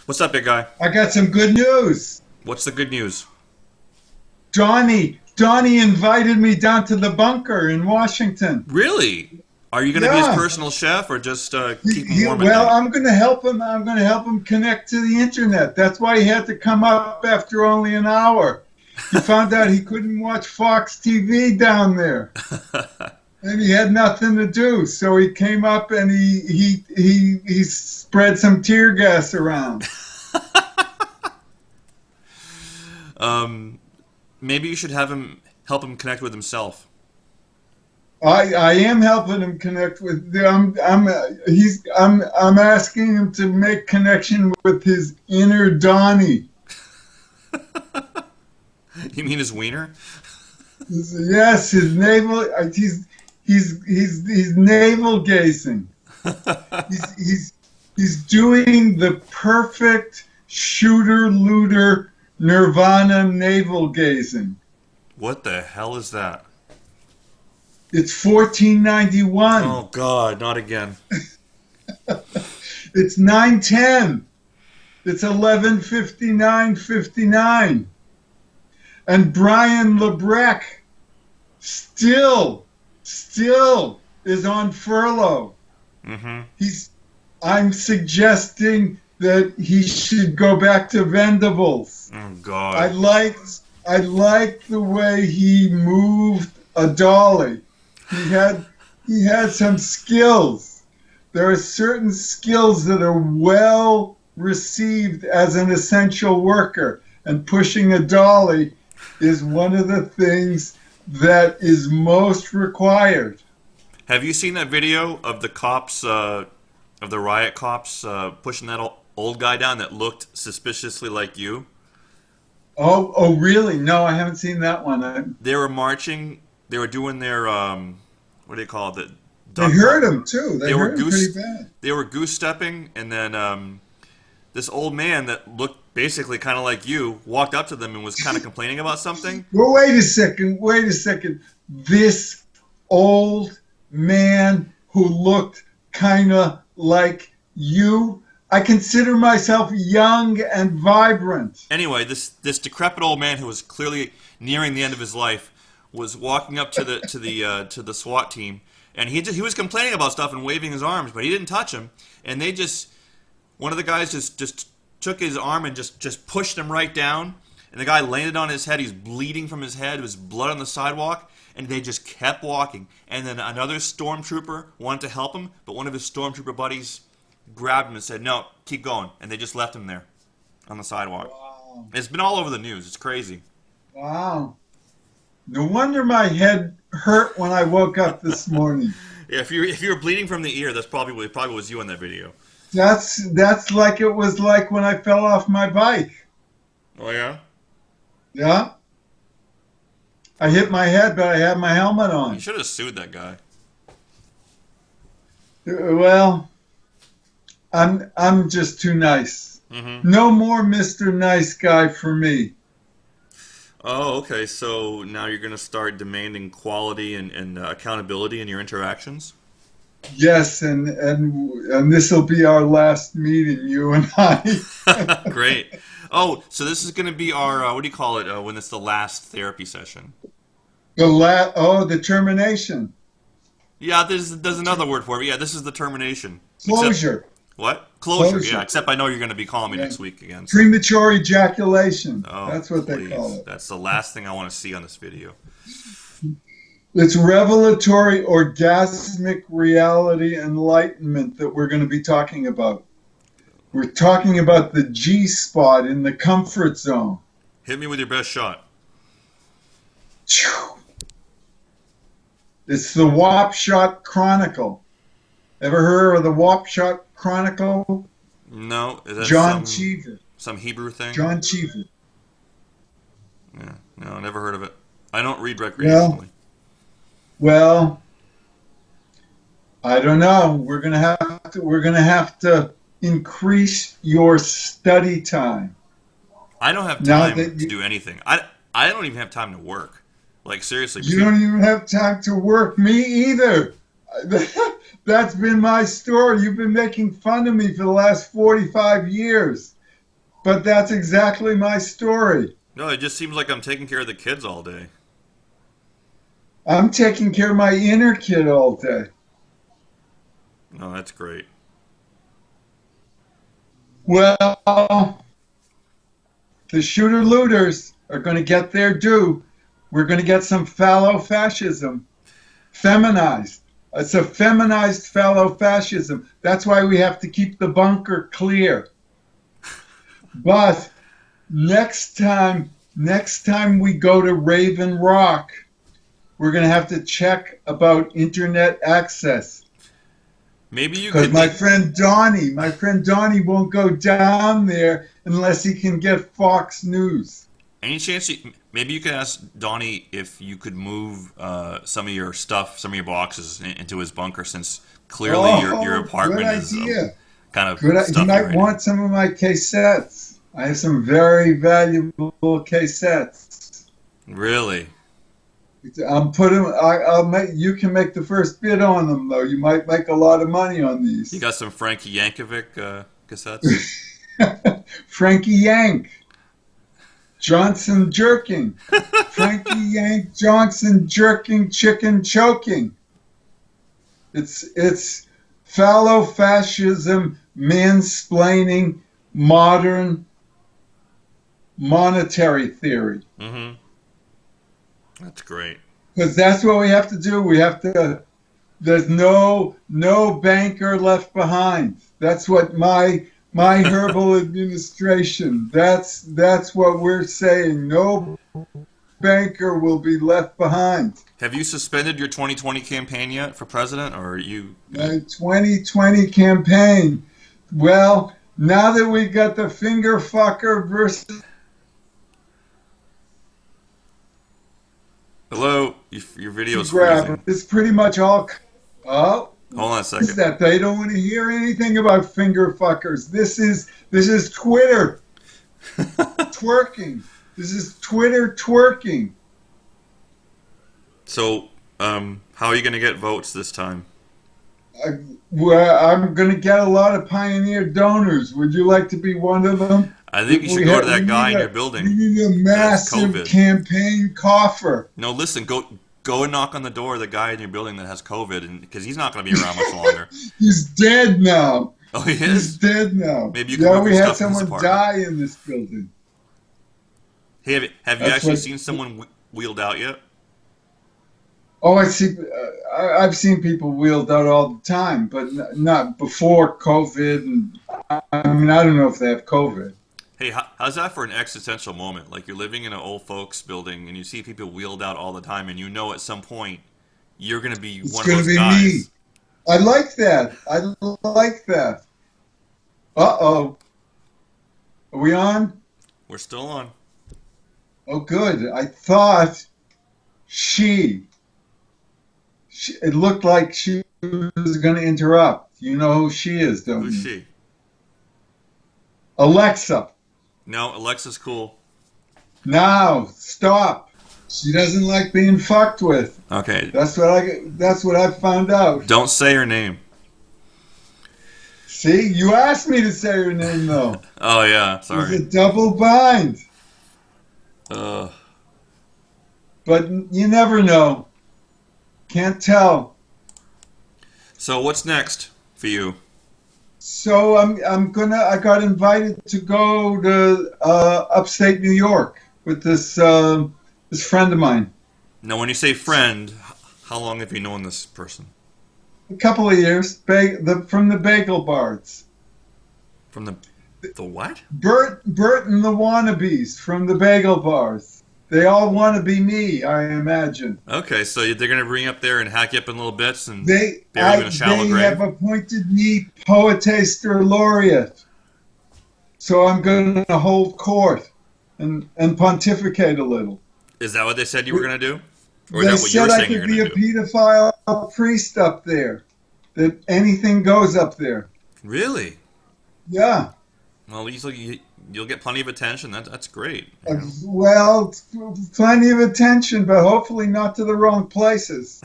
What's up, big guy? I got some good news. What's the good news? Donnie invited me down to the bunker in Washington. Really? Are you going to be his Yeah. personal chef or just keep him warm at Well, night? I'm going to help him. I'm going to help him connect to the internet. That's why he had to come up after only an hour. He found out he couldn't watch Fox TV down there, and he had nothing to do. So he came up and he spread some tear gas around. Maybe you should have him help him connect with himself. I am helping him connect with. I'm asking him to make connection with his inner Donnie. You mean his wiener? Yes, his navel. He's navel gazing. He's doing the perfect shooter looter Nirvana navel gazing. What the hell is that? It's 1491. Oh God, not again. It's 910. It's 11:59:59. And Brian Lebrecht still is on furlough. Mm-hmm. I'm suggesting that he should go back to Vendables. Oh I God. liked the way he moved a dolly. He had some skills. There are certain skills that are well received as an essential worker, and pushing a dolly is one of the things that is most required. Have you seen that video of the cops, of the riot cops, pushing that old guy down that looked suspiciously like you? Oh, really? No, I haven't seen that one. They were marching. They were doing their what do you call it? They hurt him too. They They were hurt him goose. pretty bad. They were goose stepping, and then this old man that looked basically kind of like you walked up to them and was kind of complaining about something. Well, wait a second. Wait a second. This old man who looked kind of like you. I consider myself young and vibrant. Anyway, this decrepit old man who was clearly nearing the end of his life was walking up to the SWAT team, and he was complaining about stuff and waving his arms, but he didn't touch him. And one of the guys just took his arm and just pushed him right down, and the guy landed on his head. He's bleeding from his head. There was blood on the sidewalk, and they just kept walking. And then another stormtrooper wanted to help him, but one of his stormtrooper buddies grabbed him and said, "No, keep going," and they just left him there on the sidewalk. Wow. It's been all over the news. It's crazy. Wow. No wonder my head hurt when I woke up this morning. Yeah, if you're bleeding from the ear, that's probably was you in that video. That's like it was like when I fell off my bike. Oh yeah. Yeah. I hit my head, but I had my helmet You on. should have sued that guy. Well, I'm just too nice. Mm-hmm. No more Mr. Nice Guy for me. Oh, okay. So now you're going to start demanding quality and accountability in your interactions? Yes, and this will be our last meeting, you and I. Great. Oh, so this is going to be our, what do you call it, when it's the last therapy session? The termination. Yeah, there's another word for it. Yeah, this is the termination. Closure. What? Closure, Closure. yeah. Except I know you're going to be calling me Yeah. next week again. So. Premature ejaculation. Oh, That's what please. they call it. That's the last thing I want to see on this video. It's revelatory orgasmic reality enlightenment that we're going to be talking about. We're talking about the G spot in the comfort zone. Hit me with your best shot. Phew. It's the Wop Shot Chronicle. Ever heard of the Wop Shot Chronicle? No, is that John Cheever. some Hebrew thing? John Cheever. Yeah, no, never heard of it. I don't read recreationally. Well, I don't know. We're gonna have to increase your study time. I don't have Now time that to do anything. I don't even have time to work. Like seriously. You don't even have time to work. Me either. That's been my story. You've been making fun of me for the last 45 years. but that's exactly my story. No, it just seems like I'm taking care of the kids all day. I'm taking care of my inner kid all day. No, that's great. Well, the shooter looters are going to get their due. We're going to get some fallow fascism, feminized. It's a feminized fallow fascism. That's why we have to keep the bunker clear. But next time we go to Raven Rock, we're going to have to check about internet access. Maybe you Because could. my friend Donnie won't go down there unless he can get Fox News. Any chance maybe you could ask Donnie if you could move some of your stuff, some of your boxes into his bunker, since clearly your apartment is kind of He stuffy might right want some of my cassettes. I have some very valuable cassettes. now. Really? I'm putting. I'll make. You can make the first bid on them, though. You might make a lot of money on these. You got some Frankie Yankovic cassettes? Frankie Yank, Johnson jerking, Frankie Yank Johnson jerking, chicken choking. It's fallow fascism, mansplaining, modern monetary theory. Mm-hmm. That's great. Because that's what we have to do. We have to. There's no banker left behind. That's what my herbal administration. That's what we're saying. No banker will be left behind. Have you suspended your 2020 campaign yet for president, or are you? My 2020 campaign. Well, now that we got the finger fucker versus. Hello, your video's grab. freezing. It's pretty much all. Oh. Hold on a Is second. that they don't want to hear anything about finger fuckers. This is Twitter twerking. This is Twitter twerking. So, how are you going to get votes this time? I'm going to get a lot of pioneer donors. Would you like to be one of them? I think you should go to that guy in your building. We need a that has massive COVID. campaign coffer. No, listen, go and knock on the door of the guy in your building that has COVID, and because he's not going to be around much longer. He's dead now. Oh, he He's is? dead now. Maybe you can yeah, move we your had stuff in his someone apartment. die in this building. Hey, have you That's actually what- seen someone wheeled out yet? Oh, I see. I've seen people wheeled out all the time, but not before COVID. And I mean, I don't know if they have COVID. Hey, how's that for an existential moment? Like you're living in an old folks building and you see people wheeled out all the time, and you know at some point you're going to be It's one of going those to be guys. me. I like that. I like that. Uh-oh. Are we on? We're still on. Oh, good. I thought it looked like she was going to interrupt. You know who she is, don't Who's you? she? Alexa. No, Alexa's cool. Now, stop. She doesn't like being fucked with. Okay, That's what I found out. don't say her name. See, you asked me to say her name though. Oh yeah, It's sorry. a double bind. Ugh. But you never know. Can't tell. So what's next for you? So I got invited to go to upstate New York with this friend of mine. Now, when you say friend, how long have you known this person? A couple of years. From the bagel bars. From the what? Bert and the wannabes from the bagel bars. They all want to be me, I imagine. Okay, so they're gonna bring you up there and hack you up in little bits and They bury you in a shallow they grave. have appointed me poetaster laureate. So I'm going to hold court and pontificate a little. Is that what they said you were gonna do, or They is that what you were said I saying you're could be gonna a do? pedophile priest up there. That anything goes up there. Really? Yeah. Well, you'll get plenty of attention. That's great. you know? Well, plenty of attention, but hopefully not to the wrong places.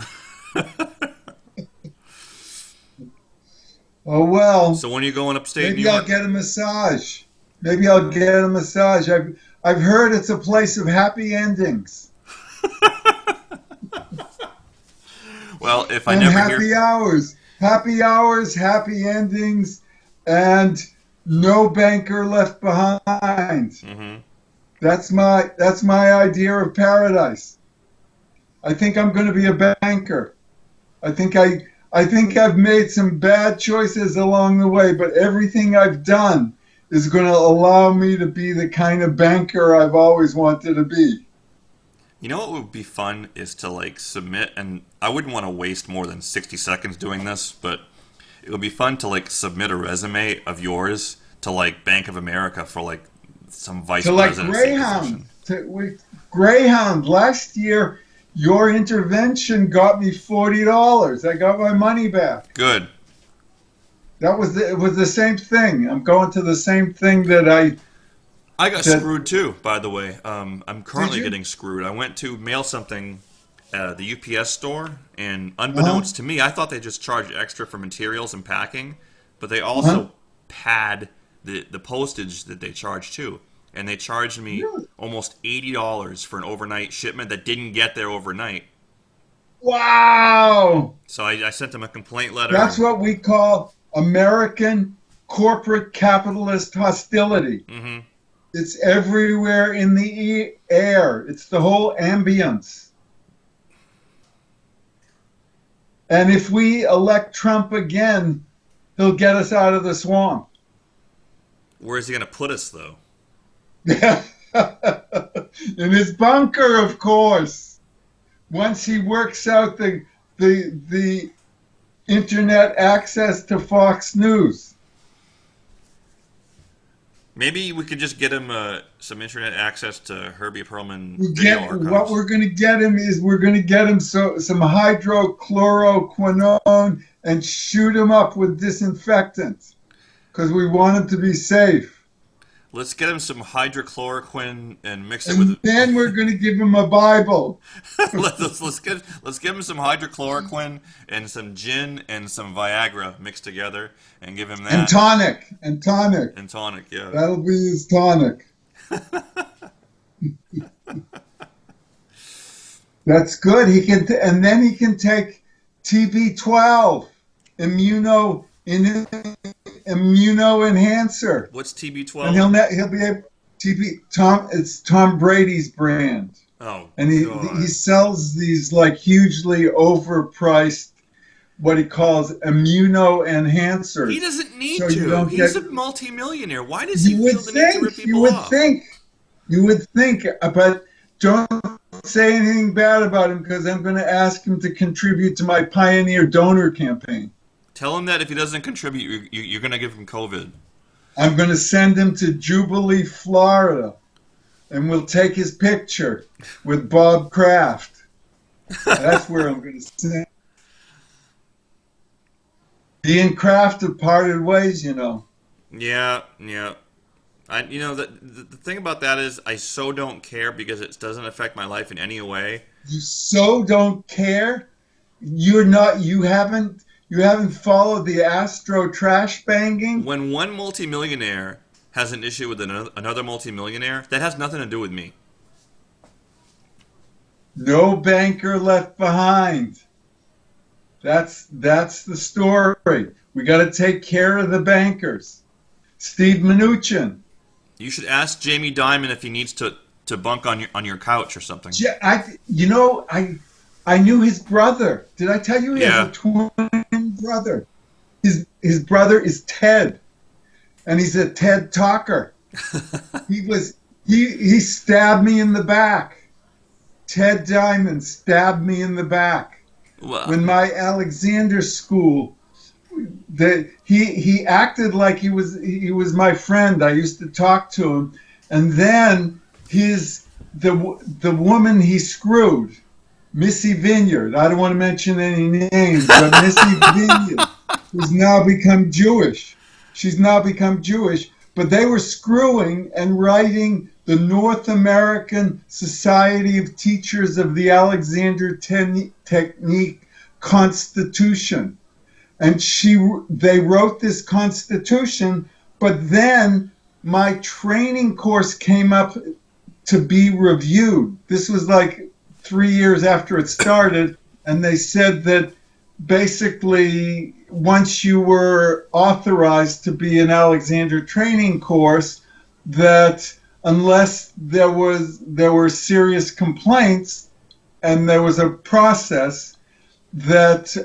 Oh well. So when are you going upstate New Maybe I'll York? get a massage. Maybe I'll get a massage. I've heard it's a place of happy endings Well, if I and never hear, happy hours, happy endings, and no banker left behind. hmm That's my idea of paradise. I think I'm going to be a banker. I think I've made some bad choices along the way, but everything I've done is going to allow me to be the kind of banker I've always wanted to be. you know what would be fun is to like submit, and I wouldn't want to waste more than 60 seconds doing this, but it would be fun to like submit a resume of yours to like Bank of America for like some vice To like presidency Greyhound, position. Greyhound last year, your intervention got me $40. I got my money back. Good. It was the same thing. I'm going to the same thing I got that screwed too, by the way. I'm did currently you? getting screwed. I went to mail something at the UPS store, and Uh-huh. unbeknownst to me, I thought they just charged extra for materials and packing, but they Uh-huh. also pad the postage that they charge too. And they charged me Really? almost $80 for an overnight shipment that didn't get there overnight. Wow. So I sent them a complaint letter. That's And, what we call American corporate capitalist hostility. hmm It's everywhere in the air. It's the whole ambience. And if we elect Trump again, he'll get us out of the swamp. Where is he going to put us, though? In his bunker, of course. Once he works out the internet access to Fox News. Maybe we could just get him some internet access to Herbie Perlman video archives. What we're going to get him is we're going to get him some hydrochloroquinone and shoot him up with disinfectant because we want him to be safe. Let's get him some hydrochloroquine and mix it And with. then we're going to give him a Bible let's give him some hydrochloroquine and some gin and some Viagra mixed together and give him and that tonic. and tonic. Yeah. That'll be his tonic. That's good. And then he can take TB12 immuno enhancer, What's TB12? and he'll be able it's Tom Brady's brand, Oh and he God. sells these like hugely overpriced what he calls immuno enhancers. He doesn't need So you to. don't He's get- a multimillionaire. Why does he You would feel the need to rip think, people off? you would think, but don't say anything bad about him because I'm going to ask him to contribute to my Pioneer donor campaign. Tell him that if he doesn't contribute, you're going to give him COVID. I'm going to send him to Jubilee, Florida, and we'll take his picture with Bob Kraft. That's where I'm going to send him. He and Kraft have parted ways, you know. Yeah. The thing about that is I so don't care because it doesn't affect my life in any way. You so don't care. You haven't followed the Astro trash banging. When one multimillionaire has an issue with another multimillionaire, that has nothing to do with me. No banker left behind. That's the story. We got to take care of the bankers. Steve Mnuchin. You should ask Jamie Dimon if he needs to bunk on your couch or something. I knew his brother. Did I tell you he Yeah. has a twin brother? His brother is Ted, and he's a TED talker. He stabbed me in the back. Ted Dimon stabbed me in the back Well, when my Alexander school. He acted like he was my friend. I used to talk to him, and then the woman he screwed, Missy Vineyard. I don't want to mention any names, but Missy Vineyard has now become Jewish. She's now become Jewish, but they were screwing and writing the North American Society of Teachers of the Alexander Technique Constitution. And they wrote this constitution, but then my training course came up to be reviewed. This was like 3 years after it started, and they said that basically once you were authorized to be an Alexander training course, that unless there were serious complaints and there was a process that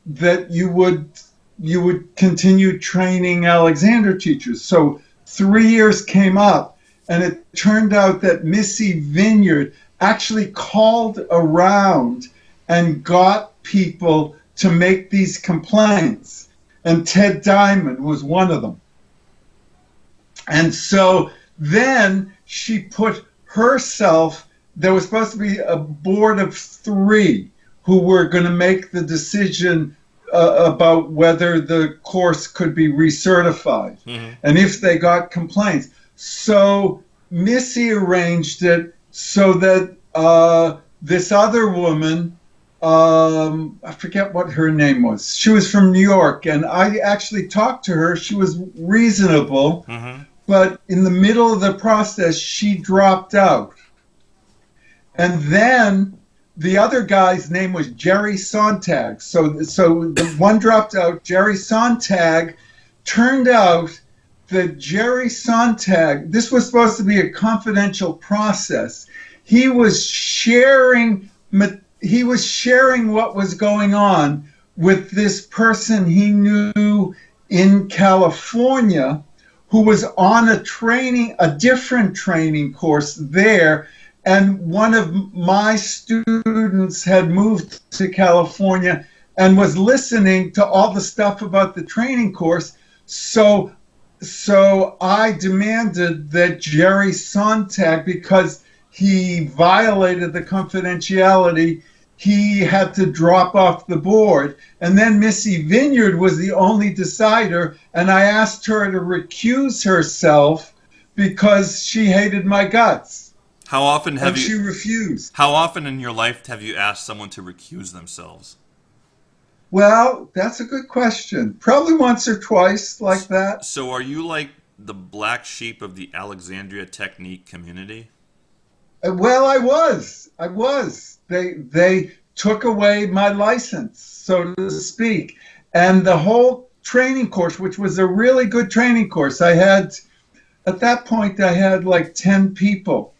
that you would continue training Alexander teachers. So 3 years came up, and it turned out that Missy Vineyard actually called around and got people to make these complaints. And Ted Diamond was one of them. And so then she put herself, there was supposed to be a board of 3 who were going to make the decision about whether the course could be recertified, and if they got complaints. So Missy arranged it so that this other woman, I forget what her name was. She was from New York, and I actually talked to her. She was reasonable, but in the middle of the process, she dropped out. And then the other guy's name was Jerry Sontag. So the one dropped out, Jerry Sontag. Turned out that Jerry Sontag, this was supposed to be a confidential process. He was sharing what was going on with this person he knew in California, who was on a different training course there. And one of my students had moved to California and was listening to all the stuff about the training course. So I demanded that Jerry Sontag, because he violated the confidentiality, he had to drop off the board. And then Missy Vineyard was the only decider, and I asked her to recuse herself because she hated my guts. How often have she refused. How often in your life have you asked someone to recuse themselves? Well, that's a good question. Probably once or twice like that. So are you like the black sheep of the Alexandria technique community? Well, I was. They took away my license, so to speak. And the whole training course, which was a really good training course, at that point, I had like 10 people.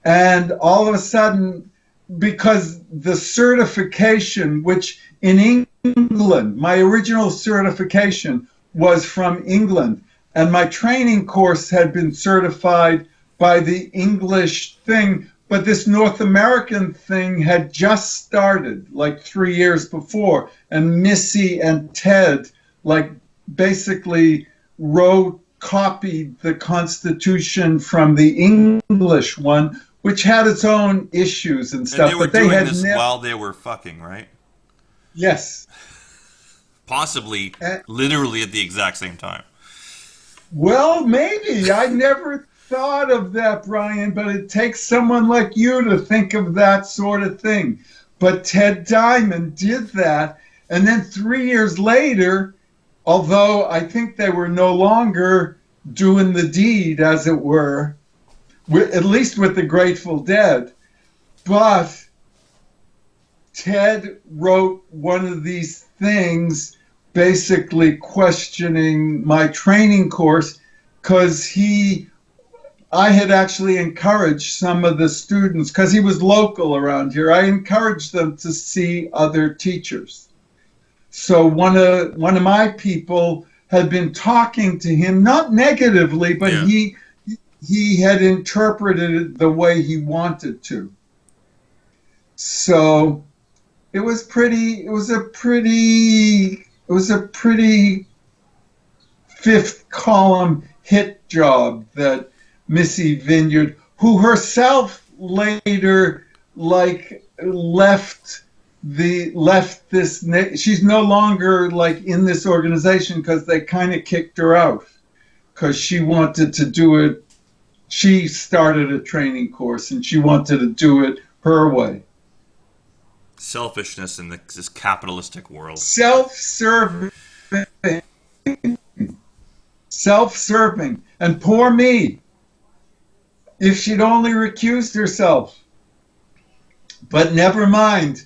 And all of a sudden, because the certification, which in England, my original certification was from England, and my training course had been certified by the English thing, but this North American thing had just started like 3 years before, and Missy and Ted like basically copied the Constitution from the English one, which had its own issues and stuff. And they were doing this while they were fucking, right? Yes. Possibly, literally at the exact same time. Well, maybe. I never thought of that, Brian, but it takes someone like you to think of that sort of thing. But Ted Diamond did that, and then 3 years later, although I think they were no longer doing the deed, as it were, at least with the Grateful Dead, but Ted wrote one of these things basically questioning my training course, because I had actually encouraged some of the students, because he was local around here, I encouraged them to see other teachers. So one of my people had been talking to him, not negatively, but he had interpreted it the way he wanted to. So it was a pretty fifth column hit job that Missy Vineyard, who herself later left this, she's no longer like in this organization because they kind of kicked her out because she wanted to do it. She started a training course and she wanted to do it her way. Selfishness in this capitalistic world. Self-serving. And poor me, if she'd only recused herself. But never mind.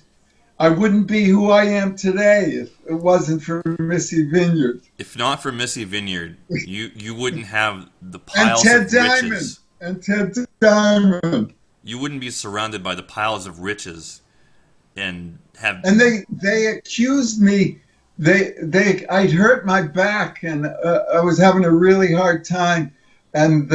I wouldn't be who I am today if it wasn't for Missy Vineyard. If not for Missy Vineyard, you wouldn't have the And piles Ted of Diamond. riches. And Ted Diamond. You wouldn't be surrounded by the piles of riches and have. And they accused me. I'd hurt my back and I was having a really hard time. And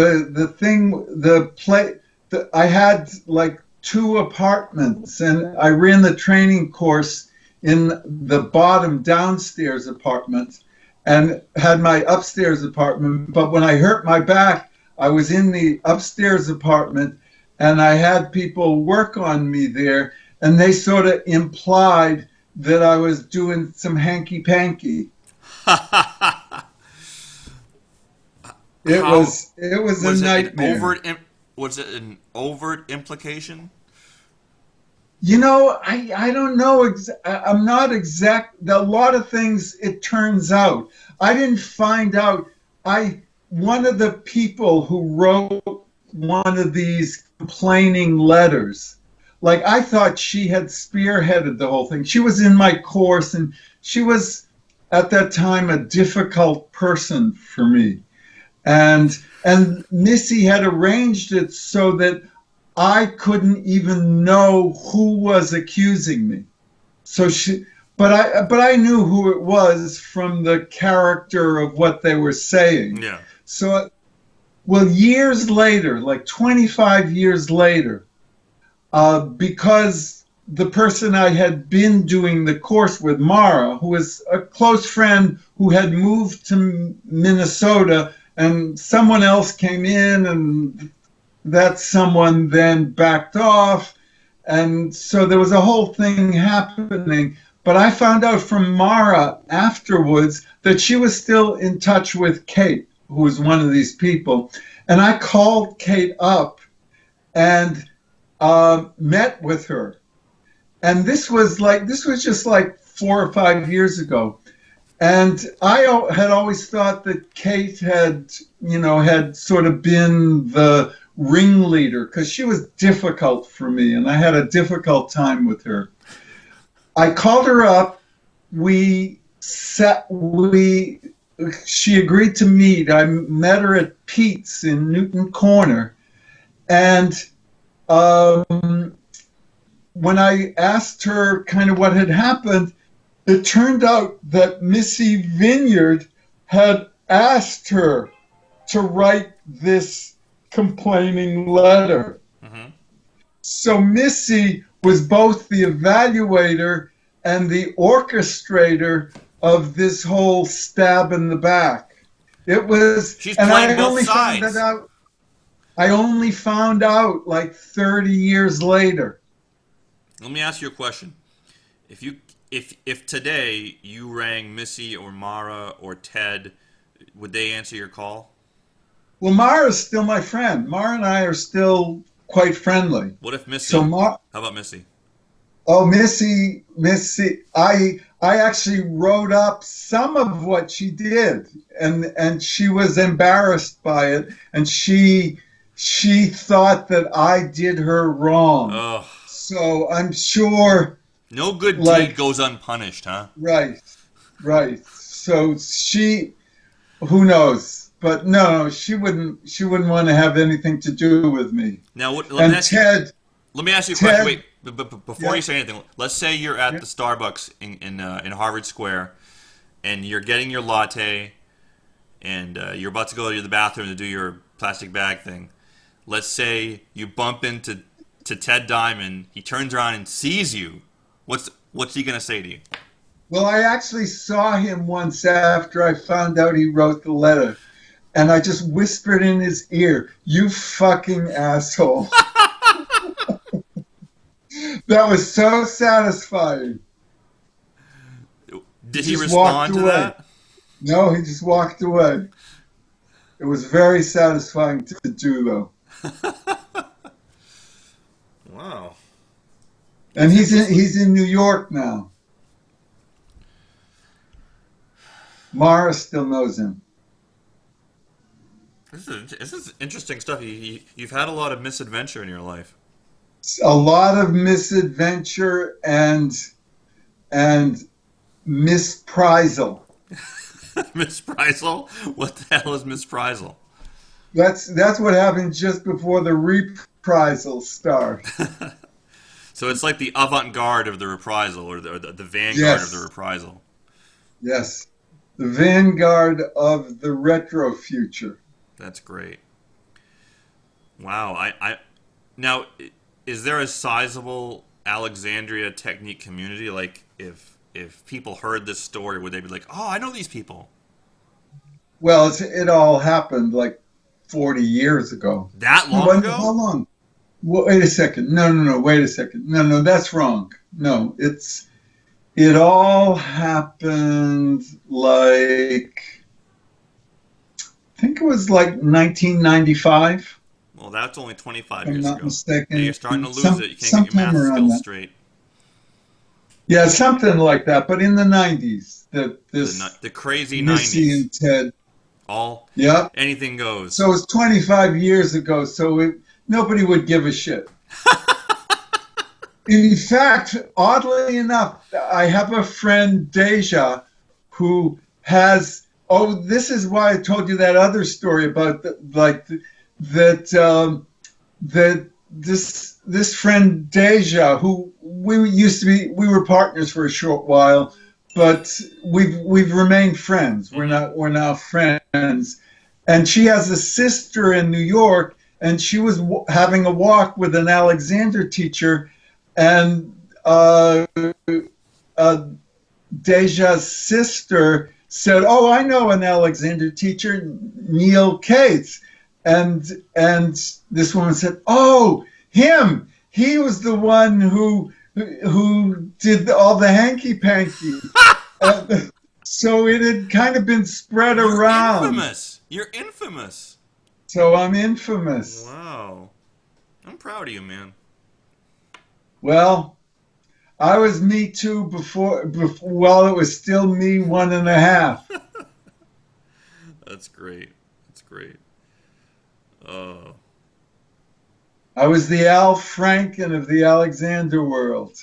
I had like 2 apartments, and I ran the training course in the bottom downstairs apartment and had my upstairs apartment. But when I hurt my back, I was in the upstairs apartment and I had people work on me there, and they sort of implied that I was doing some hanky-panky. It was a nightmare. Was it an overt implication? You know, I don't know. I'm not exact. A lot of things, it turns out. I didn't find out. One of the people who wrote one of these complaining letters, like, I thought she had spearheaded the whole thing. She was in my course, and she was, at that time, a difficult person for me. And Missy had arranged it so that I couldn't even know who was accusing me. But I knew who it was from the character of what they were saying. Yeah. So, well, years later, like 25 years later, because the person I had been doing the course with, Mara, who was a close friend who had moved to Minnesota, and someone else came in, and that someone then backed off. And so there was a whole thing happening. But I found out from Mara afterwards that she was still in touch with Kate, who was one of these people. And I called Kate up and met with her. And this was just like 4 or 5 years ago. And I had always thought that Kate had sort of been the ringleader, because she was difficult for me, and I had a difficult time with her. I called her up. She agreed to meet. I met her at Pete's in Newton Corner. And when I asked her kind of what had happened, it turned out that Missy Vineyard had asked her to write this complaining letter. Mm-hmm. So Missy was both the evaluator and the orchestrator of this whole stab in the back. It was, she's playing both sides. I only found out like 30 years later. Let me ask you a question. If today you rang Missy or Mara or Ted, would they answer your call? Well, Mara's still my friend. Mara and I are still quite friendly. What if Missy? How about Missy? Oh, Missy, I actually wrote up some of what she did, and she was embarrassed by it, and she thought that I did her wrong. Oh. So I'm sure. No good deed goes unpunished, huh? Right. So who knows? But no, she wouldn't want to have anything to do with me. Now, let me ask you a question. Wait, before you say anything, let's say you're at the Starbucks in Harvard Square, and you're getting your latte, and you're about to go to the bathroom to do your plastic bag thing. Let's say you bump into Ted Diamond. He turns around and sees you. What's he gonna say to you? Well, I actually saw him once after I found out he wrote the letter. And I just whispered in his ear, "You fucking asshole." That was so satisfying. Did he respond to that? No, he just walked away. It was very satisfying to do, though. Wow. And he's in New York now. Mara still knows him. This is interesting stuff. You've had a lot of misadventure in your life. A lot of misadventure and misprisal. Misprisal? What the hell is misprisal? That's what happens just before the reprisal start. So it's like the avant-garde of the reprisal, or the vanguard of the Yes, reprisal. yes. The vanguard of the retro future. That's great. Wow. Now, is there a sizable Alexandria technique community? Like, if people heard this story, would they be like, "Oh, I know these people"? Well, it all happened like 40 years ago. That No, long but ago? how long? Wait a second. No. Wait a second. No. That's wrong. No, it all happened like I think it was like 1995. Well, that's only 25 If I'm years not ago. Yeah, you're mistaken. starting to lose it. You can't get your Sometime math around skills that. straight. Yeah, something like that. But in the 90s, that this The crazy Missy 90s. and Ted. All Yep. anything goes. So it's 25 years ago. So nobody would give a shit. In fact, oddly enough, I have a friend, Deja, who has. Oh, this is why I told you that other story about that this friend Deja, who we were partners for a short while, but we've remained friends. We're now friends, and she has a sister in New York, and she was having a walk with an Alexander teacher, and Deja's sister said, "Oh, I know an Alexander teacher, Neil Cates," and this woman said, "Oh, him! He was the one who did all the hanky panky." So it had kind of been spread You're around. infamous. You're infamous. So I'm infamous. Wow. I'm proud of you, man. Well, I was Me Too before while it was still Me 1.5. That's great. That's great. Oh, I was the Al Franken of the Alexander world.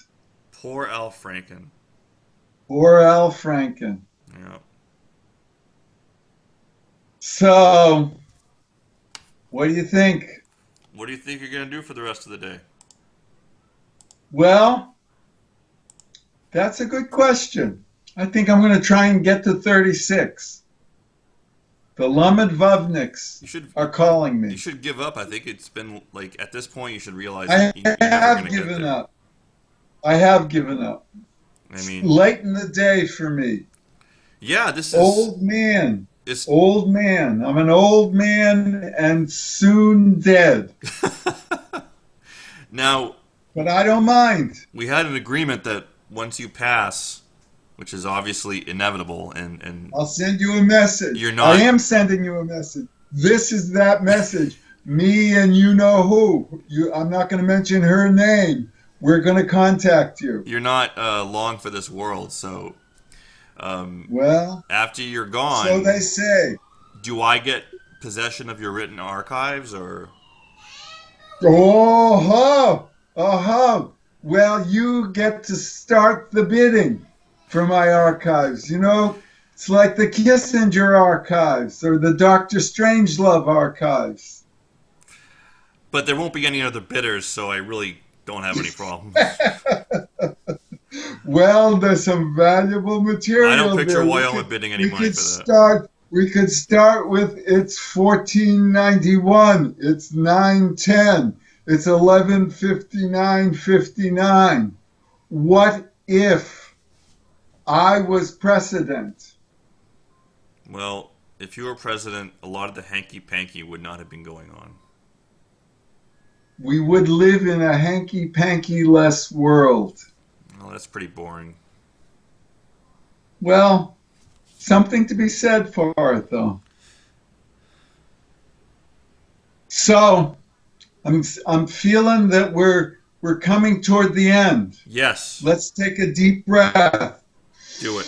poor Al Franken. Poor Al Franken. Yeah. So, what do you think? What do you think you're gonna do for the rest of the day? Well, that's a good question. I think I'm going to try and get to 36. The Lumad You should are calling you me. should give up. I think it's been like at this point you should realize I you're never have gonna get given there. up. I have given up. I It's mean, late in the day for me. yeah, this is Old man. it's Old man. I'm an old man and soon dead. now But I don't mind. we had an agreement that once you pass, which is obviously inevitable, and I'll send you a message. you're I not. am sending you a message. This is that message. Me and you know who. I'm not going to mention her name. We're going to contact you. You're not long for this world, so Well, after you're so they gone, say. do I get possession of your written archives, or Oh, ho, oh, ho. Well, you get to start the bidding for my archives. You know, it's like the Kissinger archives or the Dr. Strangelove archives. but there won't be any other bidders, so I really don't have any problems. Well, there's some valuable material I don't picture there. Wyoming bidding any money for that. We could start with it's 1491, it's 910, it's 1159.59. What if I was president? Well, if you were president, a lot of the hanky-panky would not have been going on. We would live in a hanky-panky-less world. Well, that's pretty boring. Well, something to be said for it, though. So, I'm feeling that we're coming toward the end. Yes, Let's take a deep breath. do it.